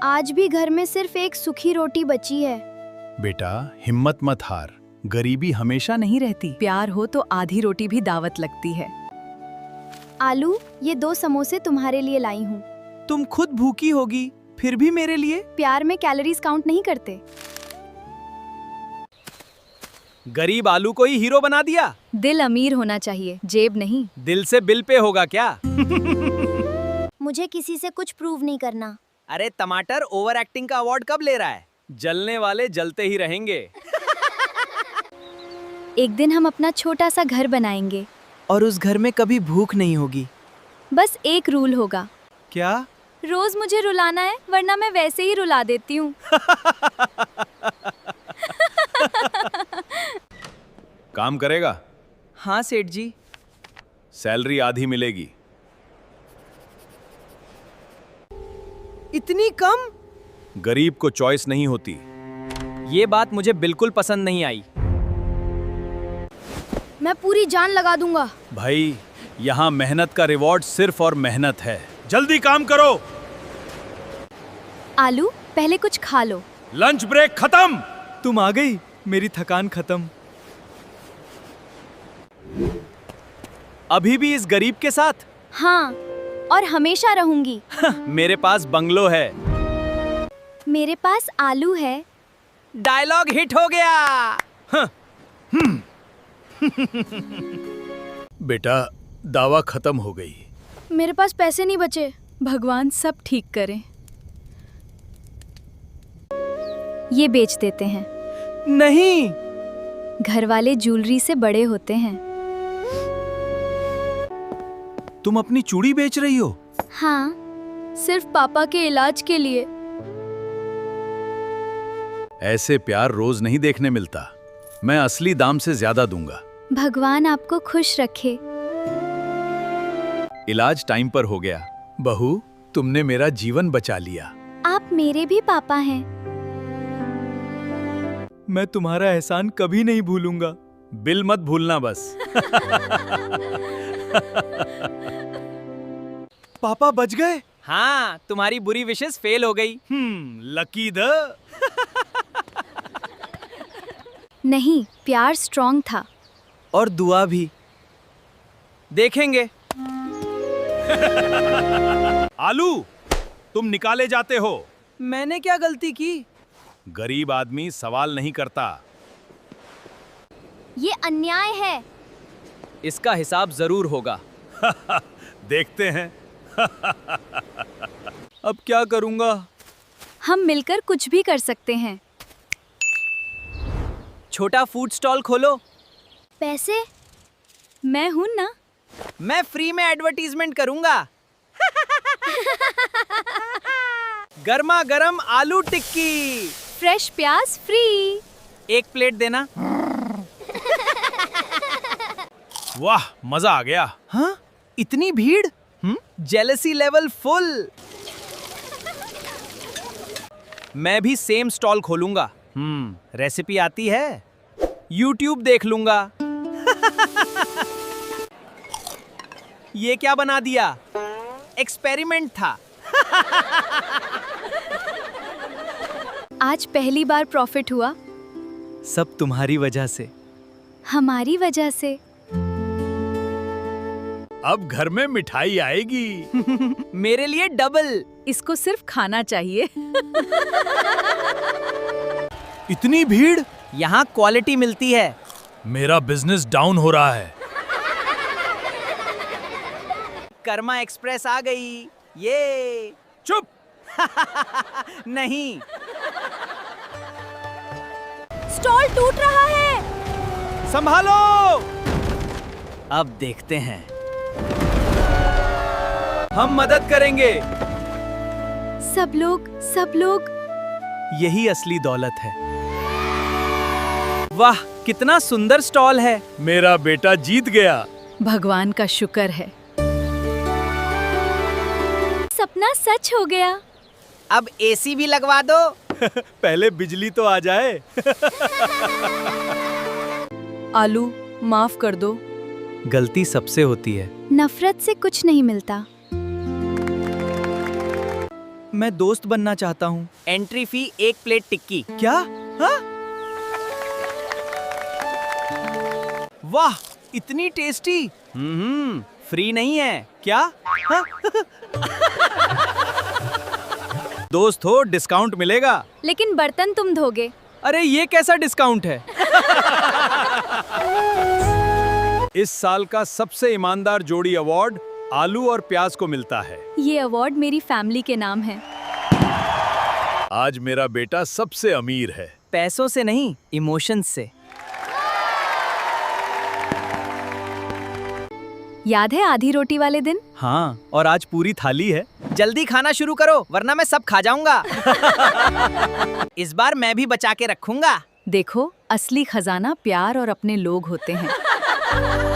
आज भी घर में सिर्फ एक सूखी रोटी बची है। बेटा हिम्मत मत हार, गरीबी हमेशा नहीं रहती। प्यार हो तो आधी रोटी भी दावत लगती है। आलू, ये 2 समोसे तुम्हारे लिए लाई हूँ। तुम खुद भूखी होगी, फिर भी मेरे लिए? प्यार में कैलोरीज काउंट नहीं करते। गरीब आलू को ही हीरो बना दिया। दिल अमीर होना चाहिए, जेब नहीं। दिल से बिल पे होगा क्या? मुझे किसी से कुछ प्रूव नहीं करना। अरे टमाटर ओवर एक्टिंग का अवार्ड कब ले रहा है? जलने वाले जलते ही रहेंगे। एक दिन हम अपना छोटा सा घर बनाएंगे और उस घर में कभी भूख नहीं होगी। बस एक रूल होगा। क्या? रोज मुझे रुलाना है, वरना मैं वैसे ही रुला देती हूँ। काम करेगा? हाँ सेठ जी। सैलरी आधी मिलेगी। इतनी कम? गरीब को चॉइस नहीं होती। ये बात मुझे बिल्कुल पसंद नहीं आई। मैं पूरी जान लगा दूंगा। भाई, यहाँ मेहनत का रिवॉर्ड सिर्फ और मेहनत है। जल्दी काम करो। आलू, पहले कुछ खा लो। लंच ब्रेक खत्म। तुम आ गई, मेरी थकान खत्म। अभी भी इस गरीब के साथ? हाँ, और हमेशा रहूंगी। मेरे पास बंगलो है। मेरे पास आलू है। डायलॉग हिट हो गया। बेटा, दावा खत्म हो गई। मेरे पास पैसे नहीं बचे। भगवान सब ठीक करे। ये बेच देते हैं। नहीं। घर वाले ज्वेलरी से बड़े होते हैं। तुम अपनी चूड़ी बेच रही हो? हाँ, सिर्फ पापा के इलाज के लिए। ऐसे प्यार रोज नहीं देखने मिलता। मैं असली दाम से ज्यादा दूंगा। भगवान आपको खुश रखे। इलाज टाइम पर हो गया। बहू, तुमने मेरा जीवन बचा लिया। आप मेरे भी पापा हैं। मैं तुम्हारा एहसान कभी नहीं भूलूंगा। बिल मत भूलना बस। पापा बच गए? हाँ, तुम्हारी बुरी विशेष फेल हो गई। Lucky the. नहीं, प्यार स्ट्रॉन्ग था। और दुआ भी। देखेंगे। आलू, तुम निकाले जाते हो। मैंने क्या गलती की? गरीब आदमी सवाल नहीं करता। ये अन्याय है। इसका हिसाब जरूर होगा। देखते हैं। अब क्या करूंगा? हम मिलकर कुछ भी कर सकते हैं। छोटा फूड स्टॉल खोलो। पैसे? मैं हूं ना। मैं फ्री में एडवर्टीजमेंट करूंगा। गर्मा गर्म आलू टिक्की। फ्रेश प्याज फ्री। एक प्लेट देना। वाह, मजा आ गया। हाँ? इतनी भीड़? Jealousy level full. मैं भी सेम स्टॉल खोलूंगा। रेसिपी आती है? YouTube देख लूंगा। ये क्या बना दिया? एक्सपेरिमेंट था। आज पहली बार प्रॉफिट हुआ। सब तुम्हारी वजह से। हमारी वजह से। अब घर में मिठाई आएगी। मेरे लिए डबल। इसको सिर्फ खाना चाहिए। इतनी भीड़? यहाँ क्वालिटी मिलती है। मेरा बिजनेस डाउन हो रहा है। कर्मा एक्सप्रेस आ गई। ये चुप। नहीं। स्टॉल टूट रहा है। संभालो। अब देखते हैं। हम मदद करेंगे। सब लोग। यही असली दौलत है। वाह, कितना सुंदर स्टॉल है। मेरा बेटा जीत गया। भगवान का शुक्र है। सपना सच हो गया। अब एसी भी लगवा दो। पहले बिजली तो आ जाए। आलू, माफ कर दो। गलती सबसे होती है। नफरत से कुछ नहीं मिलता। मैं दोस्त बनना चाहता हूँ। एंट्री फी 1 प्लेट टिक्की। क्या? हाँ? वाह, इतनी टेस्टी। फ्री नहीं है क्या? हाँ? दोस्त हो, डिस्काउंट मिलेगा। लेकिन बर्तन तुम धोगे। अरे ये कैसा डिस्काउंट है? इस साल का सबसे ईमानदार जोड़ी अवार्ड आलू और प्याज को मिलता है। ये अवार्ड मेरी फैमिली के नाम है। आज मेरा बेटा सबसे अमीर है। पैसों से नहीं, इमोशंस से। याद है आधी रोटी वाले दिन? हाँ, और आज पूरी थाली है। जल्दी खाना शुरू करो वरना मैं सब खा जाऊंगा। इस बार मैं भी बचा के रखूंगा। देखो, असली खजाना प्यार और अपने लोग होते हैं।